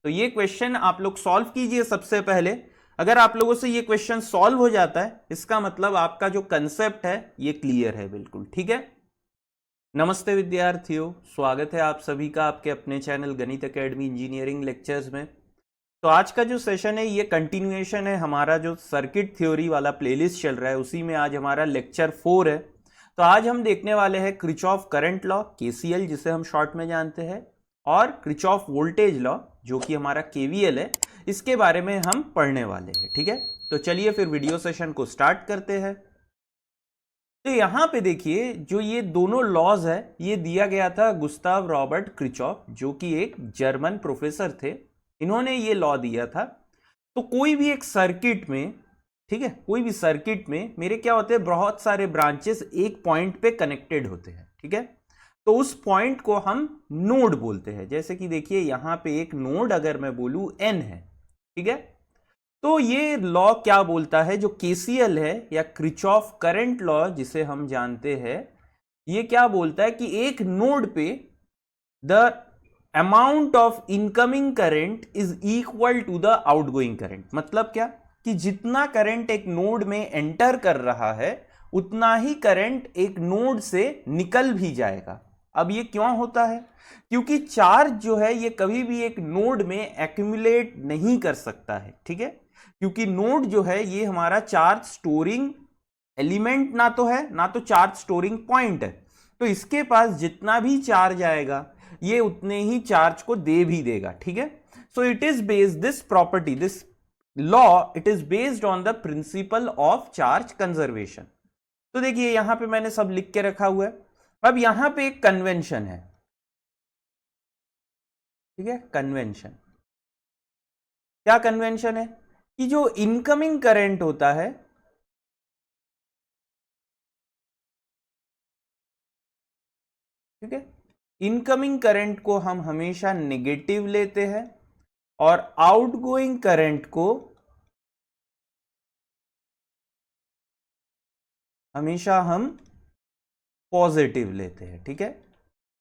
तो ये क्वेश्चन आप लोग सॉल्व कीजिए सबसे पहले। अगर आप लोगों से ये क्वेश्चन सॉल्व हो जाता है, इसका मतलब आपका जो कंसेप्ट है ये क्लियर है बिल्कुल। ठीक है, नमस्ते विद्यार्थियों, स्वागत है आप सभी का आपके अपने चैनल गणित एकेडमी इंजीनियरिंग लेक्चर्स में। तो आज का जो सेशन है ये कंटिन्यूएशन है, हमारा जो सर्किट थ्योरी वाला प्लेलिस्ट चल रहा है उसी में आज हमारा लेक्चर 4 है। तो आज हम देखने वाले हैं किरचॉफ करंट लॉ केसीएल, जिसे हम शॉर्ट में जानते हैं, और किरचॉफ वोल्टेज लॉ जो कि हमारा केवीएल है, इसके बारे में हम पढ़ने वाले हैं। ठीक है, तो चलिए फिर वीडियो सेशन को स्टार्ट करते हैं। तो यहां पे देखिए, जो ये दोनों लॉज है ये दिया गया था गुस्ताव रॉबर्ट किरचॉफ, जो कि एक जर्मन प्रोफेसर थे। इन्होंने ये लॉ दिया था। तो कोई भी एक सर्किट में, ठीक है, कोई भी सर्किट में मेरे क्या होते हैं, बहुत सारे ब्रांचेस एक पॉइंट पे कनेक्टेड होते हैं। ठीक है, तो उस पॉइंट को हम नोड बोलते हैं। जैसे कि देखिए यहां पे एक नोड अगर मैं बोलूं n है, ठीक है, तो ये लॉ क्या बोलता है, जो केसीएल है या किरचॉफ करंट लॉ जिसे हम जानते हैं, ये क्या बोलता है कि एक नोड पे the amount of incoming current is equal to the outgoing current. मतलब क्या कि जितना करंट एक नोड में एंटर कर रहा है उतना ही करंट एक नोड से निकल भी जाएगा। अब ये क्यों होता है? क्योंकि चार्ज जो है ये कभी भी एक नोड में एक्यूमुलेट नहीं कर सकता है। ठीक है, क्योंकि नोड जो है ये हमारा चार्ज स्टोरिंग एलिमेंट ना तो है, ना तो चार्ज स्टोरिंग पॉइंट है। तो इसके पास जितना भी चार्ज आएगा ये उतने ही चार्ज को दे भी देगा। ठीक है, so it is based this property, this law, it is based on the principle of charge conservation. तो देखिए यहां पे मैंने सब लिख के रखा हुआ है। अब यहां पे एक कन्वेंशन है, ठीक है, कन्वेंशन। क्या कन्वेंशन है कि जो इनकमिंग करंट होता है, ठीक है, इनकमिंग करंट को हम हमेशा नेगेटिव लेते हैं और आउटगोइंग करंट को हमेशा हम पॉजिटिव लेते हैं। ठीक है,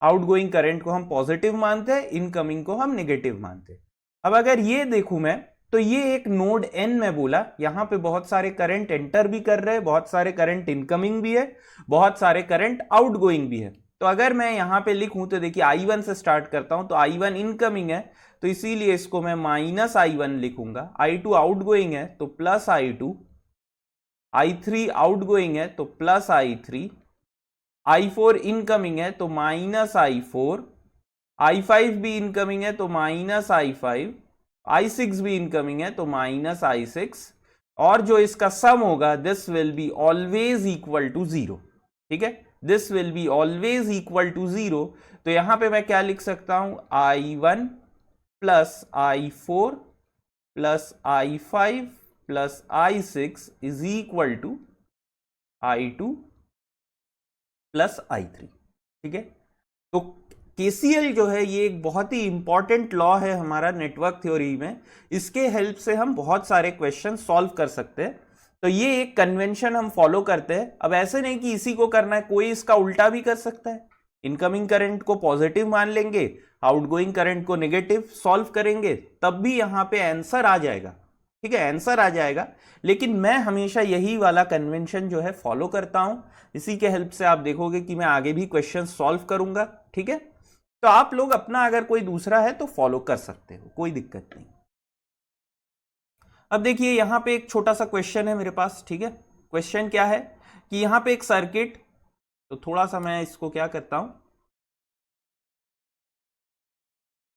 आउटगोइंग करंट को हम पॉजिटिव मानते हैं, इनकमिंग को हम नेगेटिव मानते हैं। अब अगर ये देखूं मैं, तो ये एक नोड n में बोला, यहां पे बहुत सारे करंट एंटर भी कर रहे हैं, बहुत सारे करंट इनकमिंग भी है, बहुत सारे करंट आउटगोइंग भी है। तो अगर मैं यहां पे लिखूं तो देखिए i1 से स्टार्ट करता हूं, तो i1 इनकमिंग है तो इसीलिए इसको मैं माइनस i1 लिखूंगा। i2 आउटगोइंग है तो प्लस i2, i3 आउटगोइंग है तो प्लस i3, i4 इनकमिंग है तो माइनस i4, i5 भी इनकमिंग है तो माइनस i5, i6 भी इनकमिंग है तो माइनस i6, और जो इसका सम होगा this will be always equal to 0। ठीक है, this will be always equal to 0। तो यहां पे मैं क्या लिख सकता हूं, i1 plus i4 plus i5 plus i6 is equal to i2 plus i3। ठीक है, तो केसीएल जो है ये एक बहुत ही इंपॉर्टेंट लॉ है हमारा नेटवर्क थ्योरी में। इसके हेल्प से हम बहुत सारे क्वेश्चन सॉल्व कर सकते हैं। तो ये एक कन्वेंशन हम फॉलो करते हैं। अब ऐसे नहीं कि इसी को करना है, कोई इसका उल्टा भी कर सकता है। इनकमिंग करंट को पॉजिटिव मान लेंगे, आउटगोइंग करंट को नेगेटिव सॉल्व करेंगे, तब भी यहां पे आंसर आ जाएगा। ठीक है, आंसर आ जाएगा। लेकिन मैं हमेशा यही वाला कन्वेंशन जो है फॉलो करता हूं। इसी के हेल्प से आप देखोगे कि मैं आगे भी क्वेश्चन सॉल्व करूंगा। ठीक है, तो आप लोग अपना अगर कोई दूसरा है तो फॉलो कर सकते हो, कोई दिक्कत नहीं। अब देखिए यहां पे एक छोटा सा क्वेश्चन है मेरे पास। ठीक है, क्वेश्चन क्या है कि यहां पे एक सर्किट, तो थोड़ा सा मैं इसको क्या करता हूं,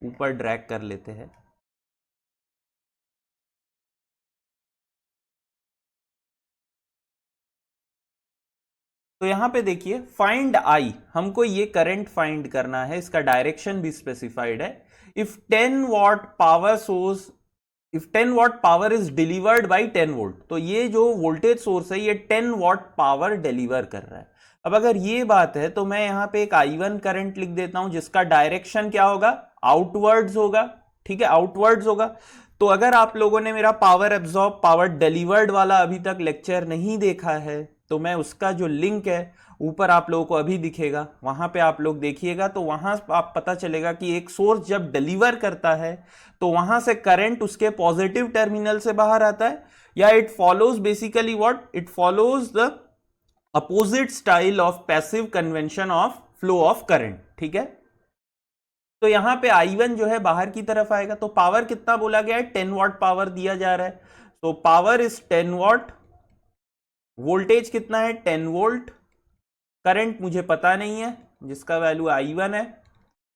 ऊपर ड्रैग कर लेते हैं। तो यहां पे देखिए फाइंड आई, हमको ये करंट फाइंड करना है, इसका डायरेक्शन भी स्पेसिफाइड है। If 10 what power source, if 10 what power is delivered by 10 volt, तो ये जो वोल्टेज सोर्स है ये 10 वॉट पावर डिलीवर कर रहा है। अब अगर ये बात है तो मैं यहां पे एक i1 करंट लिख देता हूं जिसका डायरेक्शन क्या होगा, आउटवर्ड्स होगा। ठीक है, आउटवर्ड्स होगा। तो अगर आप लोगों ने मेरा पावर एब्जॉर्ब पावर डिलीवर्ड वाला अभी तक लेक्चर नहीं देखा है तो मैं उसका जो लिंक है ऊपर आप लोगों को अभी दिखेगा, वहां पे आप लोग देखिएगा तो वहां आप पता चलेगा कि एक सोर्स जब डिलीवर करता है तो वहां से करंट उसके पॉजिटिव टर्मिनल से बाहर आता है, या it follows basically what, it follows the opposite style of passive convention of flow of current. ठीक है, तो यहां पे I1 जो है बाहर की तरफ आएगा, तो पावर कितना बोला गया है, 10 वॉट पावर दिया जा रहा है, तो पावर इज 10 वॉट, वोल्टेज कितना है 10 वोल्ट, करंट मुझे पता नहीं है जिसका वैल्यू I1 है,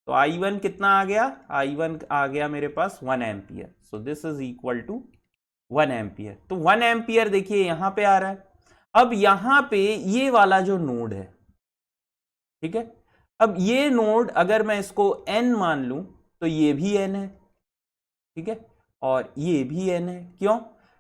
तो I1 कितना आ गया, I1 आ गया मेरे पास 1 ampere, so this is equal to 1 ampere. तो 1 एम्पियर देखिए यहां पे आ रहा है। अब यहां पे ये वाला जो नोड है, ठीक है, अब ये नोड अगर मैं इसको n मान लूं तो ये भी n है, ठीक है, और ये भी n है। क्यों?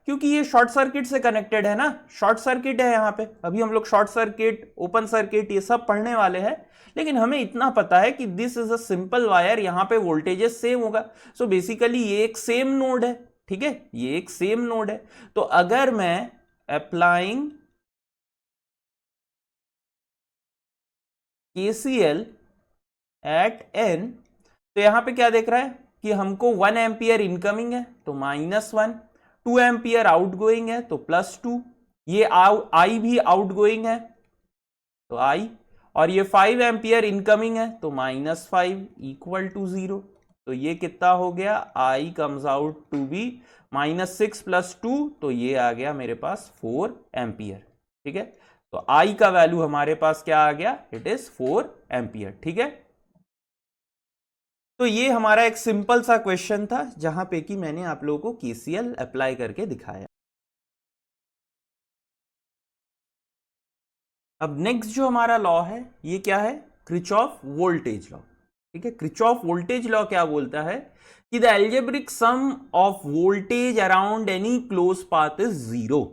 क्योंकि ये शॉर्ट सर्किट से कनेक्टेड है ना, शॉर्ट सर्किट है यहाँ पे। अभी हम लोग शॉर्ट सर्किट, ओपन सर्किट ये सब पढ़ने वाले हैं, लेकिन हमें इतना पता है कि this is a simple wire, यहाँ पे वोल्टेजेस सेम होगा। सो बेसिकली ये एक सेम नोड है, ठीक है, ये एक सेम नोड है। तो अगर मैं अप्लाइंग KCL एट n, तो यहां पे क्या देख रहा है कि हमको 1 एम्पियर इनकमिंग है तो -1, 2 एम्पियर आउटगोइंग है तो +2, ये I भी आउटगोइंग है तो I, और ये 5 एम्पियर इनकमिंग है तो -5 इक्वल टू 0। तो ये कितना हो गया, I comes out to be -6 + 2, तो ये आ गया मेरे पास 4 एम्पियर। ठीक है, तो I का वैल्यू हमारे पास क्या आ गया, इट इज 4 एम्पियर। ठीक है, तो ये हमारा एक सिंपल सा क्वेश्चन था जहां पे कि मैंने आप लोगों को KCL अप्लाई करके दिखाया। अब नेक्स्ट जो हमारा लॉ है ये क्या है, किरचॉफ वोल्टेज लॉ। ठीक है, किरचॉफ वोल्टेज लॉ क्या बोलता है कि the algebraic sum of voltage around any close path is 0।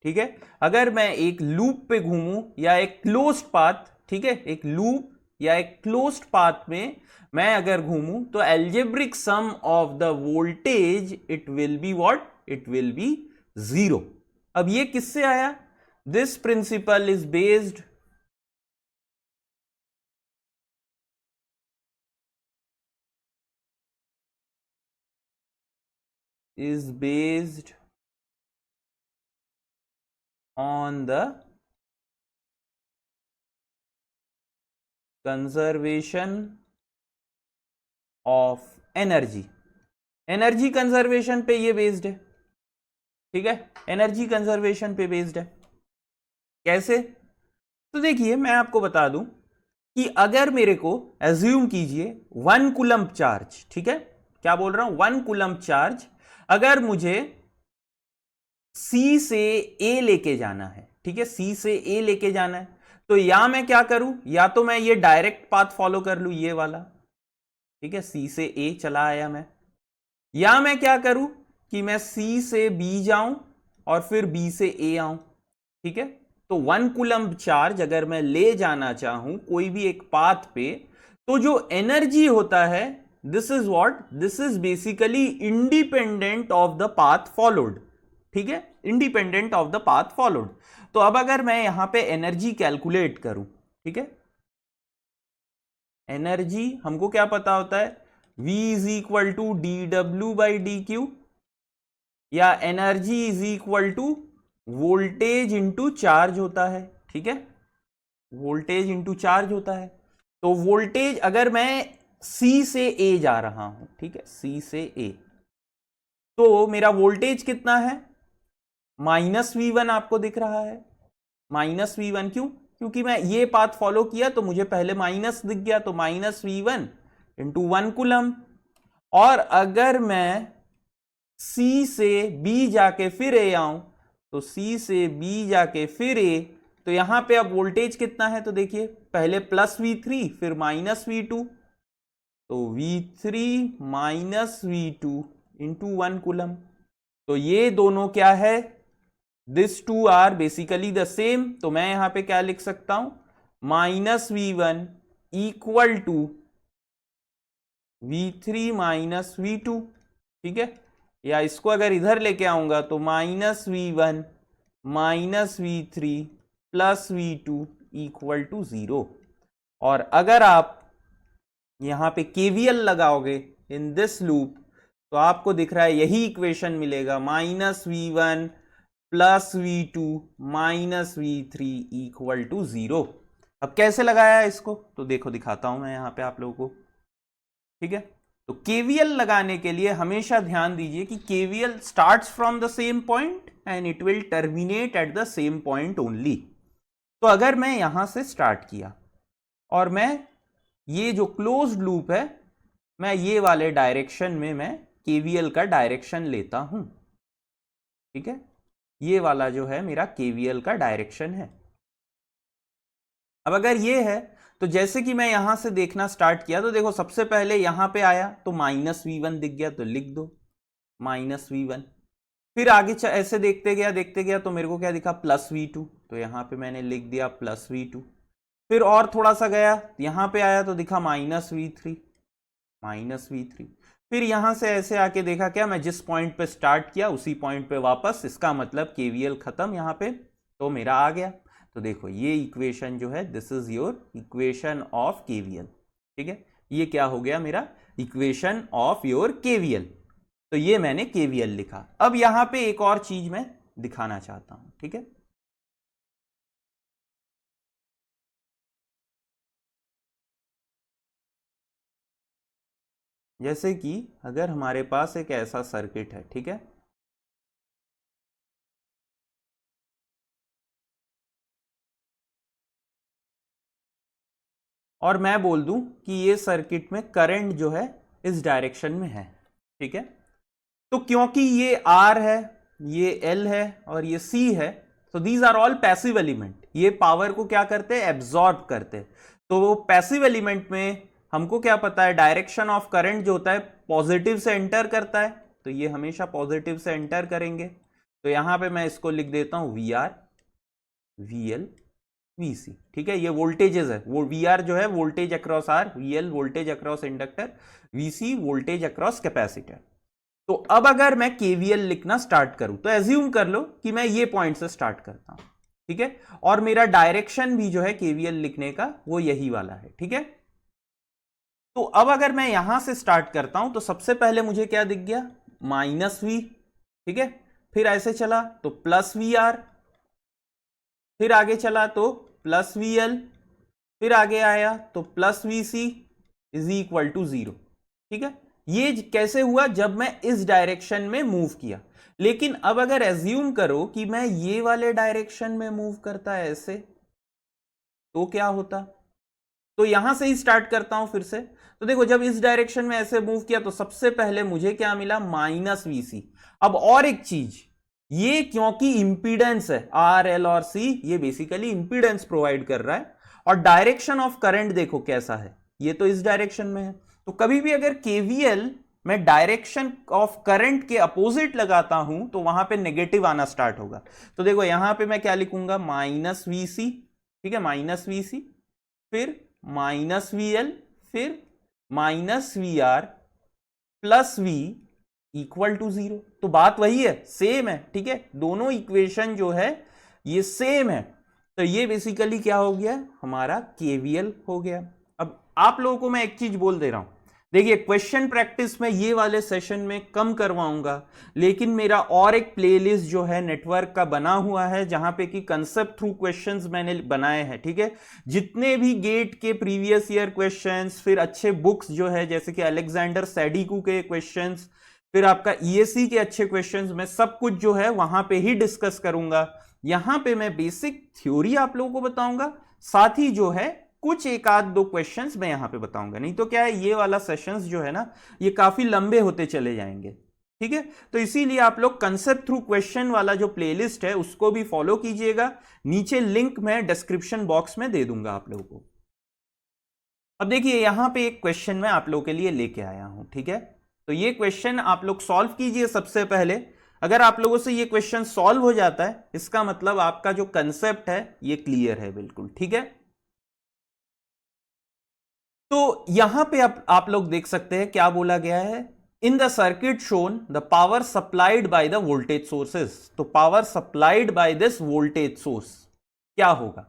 ठीक है, अगर मैं एक लूप पे घूमूं या एक क्लोज्ड पाथ, ठीक है, एक लूप या एक क्लोज्ड पाथ में मैं अगर घूमूं तो algebraic sum of the voltage it will be what, it will be 0। अब ये किससे आया, this principle is based on the conservation of energy। Energy conservation पे ये बेस्ड है। ठीक है, एनर्जी कंजर्वेशन पे बेस्ड है। कैसे? तो देखिए मैं आपको बता दूं कि अगर मेरे को एज्यूम कीजिए 1 कूलम्ब चार्ज, ठीक है, क्या बोल रहा हूं, 1 कूलम्ब चार्ज अगर मुझे C से A लेके जाना है, ठीक है, C से A लेके जाना है, तो या मैं क्या करूं, या तो मैं ये डायरेक्ट पाथ फॉलो कर लूं, ये वाला, ठीक है, C से A चला आया मैं, या मैं क्या करूं कि मैं C से B जाऊं और फिर B से A आऊं। ठीक है, तो 1 कूलम्ब चार्ज अगर मैं ले जाना चाहूं कोई भी एक पाथ पे, तो जो एनर्जी होता है this is what, this is basically independent of the path followed. ठीक है, independent of the path followed. तो अब अगर मैं यहां पे एनर्जी कैलकुलेट करूं, ठीक है, एनर्जी हमको क्या पता होता है, V is equal to dW/dQ, या energy is equal to voltage into charge होता है। ठीक है, वोल्टेज इंटू चार्ज होता है। तो वोल्टेज अगर मैं C से A जा रहा हूं, ठीक है, C से A, तो मेरा वोल्टेज कितना है, -V1 आपको दिख रहा है, -V1। क्यों? क्योंकि मैं ये पाथ फॉलो किया तो मुझे पहले माइनस दिख गया, तो -V1 इंटू 1 कूलम्ब। और अगर मैं C से B जाके फिर A आऊं, तो C से B जाके फिर A, तो यहां पे अब वोल्टेज कितना है, तो देखिए पहले +V3 फिर -V2, तो V3 -V2 इंटू 1 कूलम्ब। तो ये दोनों क्या है, this two are basically the same. तो मैं यहां पे क्या लिख सकता हूं, -V1 equal to V3 -V2। ठीक है, या इसको अगर इधर लेके आऊंगा तो -V1 -V3 plus V2 equal to 0। और अगर आप यहां पे KVL लगाओगे इन दिस लूप तो आपको दिख रहा है यही इक्वेशन मिलेगा, -V1 plus V2 minus V3 equal to 0। अब कैसे लगाया है इसको तो देखो दिखाता हूं मैं यहां पे आप लोगों को, ठीक है। तो KVL लगाने के लिए हमेशा ध्यान दीजिए कि KVL starts from the same point and it will terminate at the same point only. तो अगर मैं यहां से स्टार्ट किया और मैं ये जो क्लोज्ड लूप है मैं ये वाले डायरेक्शन में मैं KVL का डायरेक्शन लेता हूं, ठीक है। ये वाला जो है मेरा KVL का डायरेक्शन है। अब अगर ये है तो जैसे कि मैं यहां से देखना स्टार्ट किया तो देखो सबसे पहले यहां पे आया तो -V1 दिख गया तो लिख दो -V1। फिर आगे ऐसे देखते गया तो मेरे को क्या दिखा +V2 तो यहां पे मैंने लिख दिया +V2। फिर और थोड़ा सा गया यहां पे आया तो दिखा -V3। फिर यहां से ऐसे आके देखा क्या मैं जिस पॉइंट पे स्टार्ट किया उसी पॉइंट पे वापस, इसका मतलब KVL खत्म यहां पे तो मेरा आ गया। तो देखो ये इक्वेशन जो है this is your equation of KVL, ठीक है। ये क्या हो गया मेरा इक्वेशन ऑफ योर KVL। तो ये मैंने KVL लिखा। अब यहां पे एक और चीज मैं दिखाना चाहता हूं, ठीक है। जैसे कि अगर हमारे पास एक ऐसा सर्किट है, ठीक है, और मैं बोल दूं कि ये सर्किट में करंट जो है इस डायरेक्शन में है, ठीक है। तो क्योंकि ये R है, ये L है और ये C है, तो these are all passive element. ये पावर को क्या करते हैं एब्जॉर्ब करते हैं। तो वो पैसिव एलिमेंट में हमको क्या पता है डायरेक्शन ऑफ करंट जो होता है पॉजिटिव से एंटर करता है, तो ये हमेशा पॉजिटिव से एंटर करेंगे। तो यहां पे मैं इसको लिख देता हूं VR VL VC, ठीक है। ये वोल्टेजेस है, वो VR जो है voltage across R, VL voltage across inductor, VC voltage across capacitor. तो अब अगर मैं KVL लिखना स्टार्ट करूं तो एज्यूम कर लो कि मैं ये पॉइंट से स्टार्ट करता हूं, ठीक है, और मेरा डायरेक्शन भी जो है KVL लिखने का वो यही वाला है, ठीक है। तो अब अगर मैं यहां से स्टार्ट करता हूं तो सबसे पहले मुझे क्या दिख गया -V, ठीक है। फिर ऐसे चला तो +VR, फिर आगे चला तो +VL, फिर आगे आया तो +VC इज इक्वल टू 0, ठीक है। ये कैसे हुआ जब मैं इस डायरेक्शन में मूव किया। लेकिन अब अगर एज्यूम करो कि मैं ये वाले डायरेक्शन में मूव करता है ऐसे, तो क्या होता। तो यहां से ही स्टार्ट करता हूं फिर से। तो देखो जब इस डायरेक्शन में ऐसे मूव किया तो सबसे पहले मुझे क्या मिला -VC। अब और एक चीज, ये क्योंकि इंपीडेंस है RL और C, ये बेसिकली इंपीडेंस प्रोवाइड कर रहा है। और डायरेक्शन ऑफ करंट देखो कैसा है, ये तो इस डायरेक्शन में है। तो कभी भी अगर KVL मैं डायरेक्शन ऑफ करंट के अपोजिट लगाता हूं तो वहां पे नेगेटिव आना स्टार्ट होगा। तो देखो यहां पे मैं क्या लिखूंगा -VC, ठीक है, -VC, फिर -VL, फिर -VR plus V equal to 0। तो बात वही है, सेम है, ठीक है। दोनों इक्वेशन जो है ये सेम है। तो ये बेसिकली क्या हो गया हमारा KVL हो गया। अब आप लोगों को मैं एक चीज बोल दे रहा हूं, देखिए क्वेश्चन प्रैक्टिस में ये वाले सेशन में कम करवाऊंगा, लेकिन मेरा और एक प्लेलिस्ट जो है नेटवर्क का बना हुआ है जहां पे कि कंसेप्ट थ्रू क्वेश्चंस मैंने बनाए हैं, ठीक है। जितने भी गेट के प्रीवियस ईयर क्वेश्चंस, फिर अच्छे बुक्स जो है जैसे कि अलेक्जेंडर सैडिकू के क्वेश्चंस, फिर आपका ESE के अच्छे क्वेश्चंस, मैं सब कुछ जो है वहां पे ही डिस्कस करूंगा। यहां पे मैं बेसिक थ्योरी आप लोगों को बताऊंगा, साथ ही जो है कुछ एक आध दो क्वेश्चंस मैं यहां पे बताऊंगा। नहीं तो क्या है ये वाला सेशंस जो है ना ये काफी लंबे होते चले जाएंगे, ठीक है। तो इसीलिए आप लोग कंसेप्ट थ्रू क्वेश्चन वाला जो प्लेलिस्ट है उसको भी फॉलो कीजिएगा। नीचे लिंक मैं डिस्क्रिप्शन बॉक्स में दे दूंगा आप लोगों को। अब देखिए यहां पे एक क्वेश्चन मैं आप लोगों के लिए लेके आया हूं, ठीक है। तो ये क्वेश्चन आप लोग सॉल्व कीजिए सबसे पहले। अगर आप लोगों से ये क्वेश्चन सॉल्व हो जाता है इसका मतलब आपका जो कंसेप्ट है ये क्लियर है बिल्कुल, ठीक है। तो यहां पे आप लोग देख सकते हैं क्या बोला गया है, in the circuit shown the power supplied by the voltage sources. तो power supplied by this voltage source क्या होगा?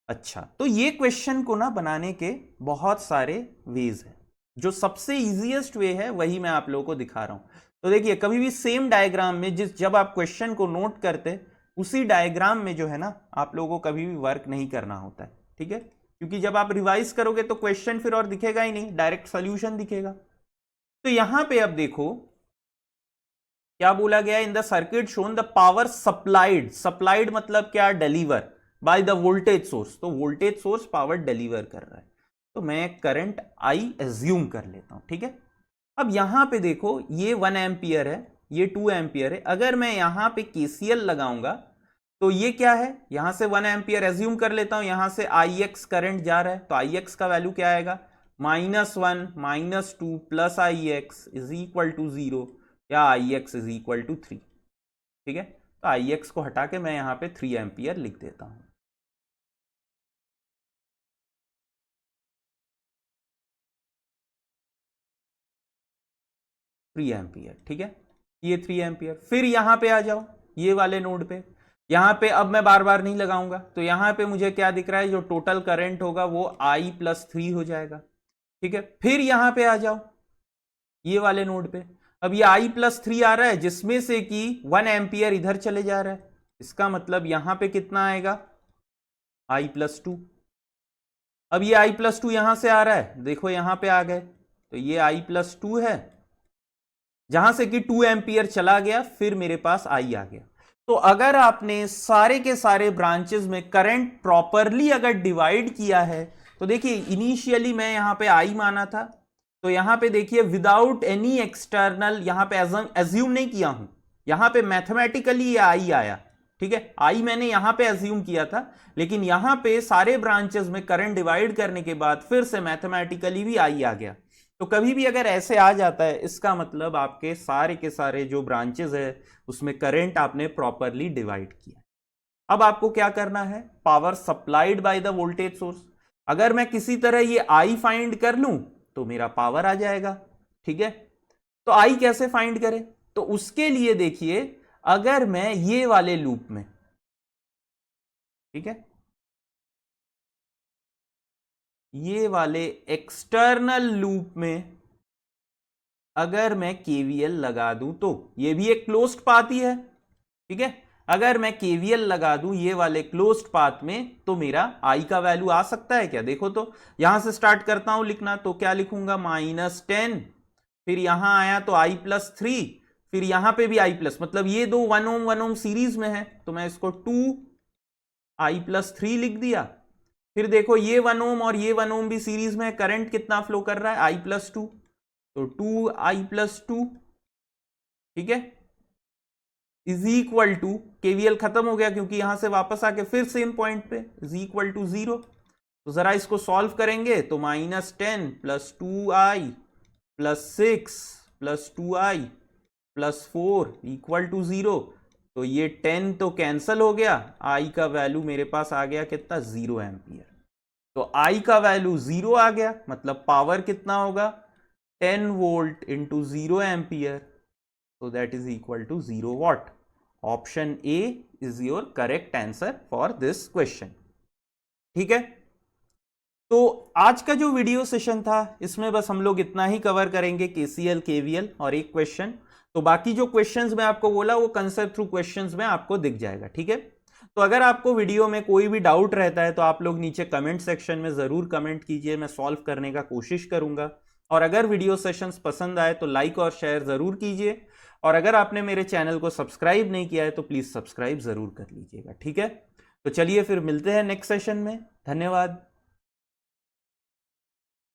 अच्छा, तो ये क्वेश्चन को ना बनाने के बहुत सारे वेज हैं, जो सबसे इजीएस्ट वे है वही मैं आप लोगों को दिखा रहा हूं। तो देखिए, कभी भी सेम डायग्राम में जब आप क्वेश्चन को नोट करते, उसी डायग्राम में जो है ना आप लोगों को कभी भी वर्क नहीं करना होता है, ठीक है? क्योंकि जब आप रिवाइज करोगे तो क्वेश्चन फिर और दिखेगा ही नहीं, डायरेक्ट सॉल्यूशन दिखेगा। तो यहां पे अब देखो क्या बोला गया, इन the circuit shown the power supplied मतलब क्या? Deliver bye the voltage source. तो वोल्टेज सोर्स पावर डिलीवर कर रहा है, तो मैं करंट आई एज्यूम कर लेता हूं, ठीक है? अब यहां पे देखो, ये 1 एम्पियर है, ये 2 एम्पियर है। अगर मैं यहां पे केसीएल लगाऊंगा तो ये क्या है, यहां से 1 एम्पियर एज्यूम कर लेता हूं, यहां से आई एक्स करंट जा रहा है, तो आई एक्स का वैल्यू क्या आएगा? -1 -2 plus i x is equal to 0, या i x is equal to 3, ठीक है? तो आई एक्स को हटा के मैं यहां पे 3 एम्पियर लिख देता हूं। एम्पियर, ठीक है? ये 3 एम्पियर। फिर यहां पे आ जाओ, ये वाले नोड पे। यहां पे अब मैं बार बार नहीं लगाऊंगा, तो यहां पे मुझे क्या दिख रहा है, जो टोटल करंट होगा वो I + 3 हो जाएगा, ठीक है? फिर यहां पे आ जाओ, ये वाले नोड पे। अब ये I + 3 आ रहा है, जिसमें से कि 1 एम्पियर इधर चले जा रहा है, इसका मतलब यहां पे कितना आएगा? I + 2। अब ये I + 2 यहां से आ रहा है, देखो यहां पे आ गए, तो ये I + 2 है, जहां से कि 2 एम्पियर चला गया, फिर मेरे पास आई आ गया। तो अगर आपने सारे के सारे ब्रांचेस में करंट प्रॉपरली अगर डिवाइड किया है, तो देखिए इनिशियली मैं यहां पे आई माना था, तो यहां पे देखिए विदाउट एनी एक्सटर्नल, यहां पे एज्यूम नहीं किया हूं, यहां पे मैथमेटिकली ये आई आया, ठीक है? आई मैंने यहां पे एज्यूम किया था, लेकिन यहां पे सारे ब्रांचेस में करंट डिवाइड करने के बाद फिर से मैथमेटिकली भी आई आ गया। तो कभी भी अगर ऐसे आ जाता है, इसका मतलब आपके सारे के सारे जो ब्रांचेस है उसमें करंट आपने प्रॉपरली डिवाइड किया। अब आपको क्या करना है, power supplied by the voltage source. अगर मैं किसी तरह ये आई फाइंड कर लूं तो मेरा पावर आ जाएगा, ठीक है? तो आई कैसे फाइंड करें? तो उसके लिए देखिए, अगर मैं ये वाले लूप में, ठीक है, ये वाले एक्सटर्नल लूप में अगर मैं केवीएल लगा दूं, तो ये भी एक क्लोज्ड पाथ ही है, ठीक है? अगर मैं केवीएल लगा दूं ये वाले क्लोज्ड पाथ में, तो मेरा आई का वैल्यू आ सकता है क्या? देखो, तो यहां से स्टार्ट करता हूं लिखना, तो क्या लिखूंगा? -10, फिर यहां आया तो I + 3, फिर यहां पे भी I प्लस, मतलब ये दो 1 ओम 1 ओम सीरीज में है, तो मैं इसको 2I + 3 लिख दिया। फिर देखो, ये 1 ओम और ये 1 ओम भी सीरीज में है, करंट कितना फ्लो कर रहा है? I + 2, तो 2I + 2, ठीक है, इज इक्वल टू, केवीएल खत्म हो गया क्योंकि यहां से वापस आके फिर सेम पॉइंट पे, इज इक्वल टू 0। तो जरा इसको सॉल्व करेंगे, तो -10 + 2I + 6 + 2I + 4 = 0। तो ये 10 तो कैंसल हो गया, I का वैल्यू मेरे पास आ गया कितना? 0 एम्पियर। तो I का वैल्यू 0 आ गया, मतलब पावर कितना होगा? 10 volt into 0 ampere, so that is equal to 0 watt. Option A is your correct answer for this question. ठीक है? तो आज का जो वीडियो सेशन था, इसमें बस हम लोग इतना ही कवर करेंगे, केसीएल, केवीएल और एक क्वेश्चन। तो बाकी जो क्वेश्चंस मैं आपको बोला वो कंसेप्ट थ्रू क्वेश्चंस में आपको दिख जाएगा, ठीक है? तो अगर आपको वीडियो में कोई भी डाउट रहता है तो आप लोग नीचे कमेंट सेक्शन में जरूर कमेंट कीजिए, मैं सॉल्व करने का कोशिश करूंगा। और अगर वीडियो सेशंस पसंद आए तो लाइक और शेयर जरूर कीजिए, और अगर आपने मेरे चैनल को सब्सक्राइब नहीं किया है तो प्लीज सब्सक्राइब जरूर कर लीजिएगा, ठीक है? तो चलिए फिर मिलते हैं नेक्स्ट सेशन में। धन्यवाद।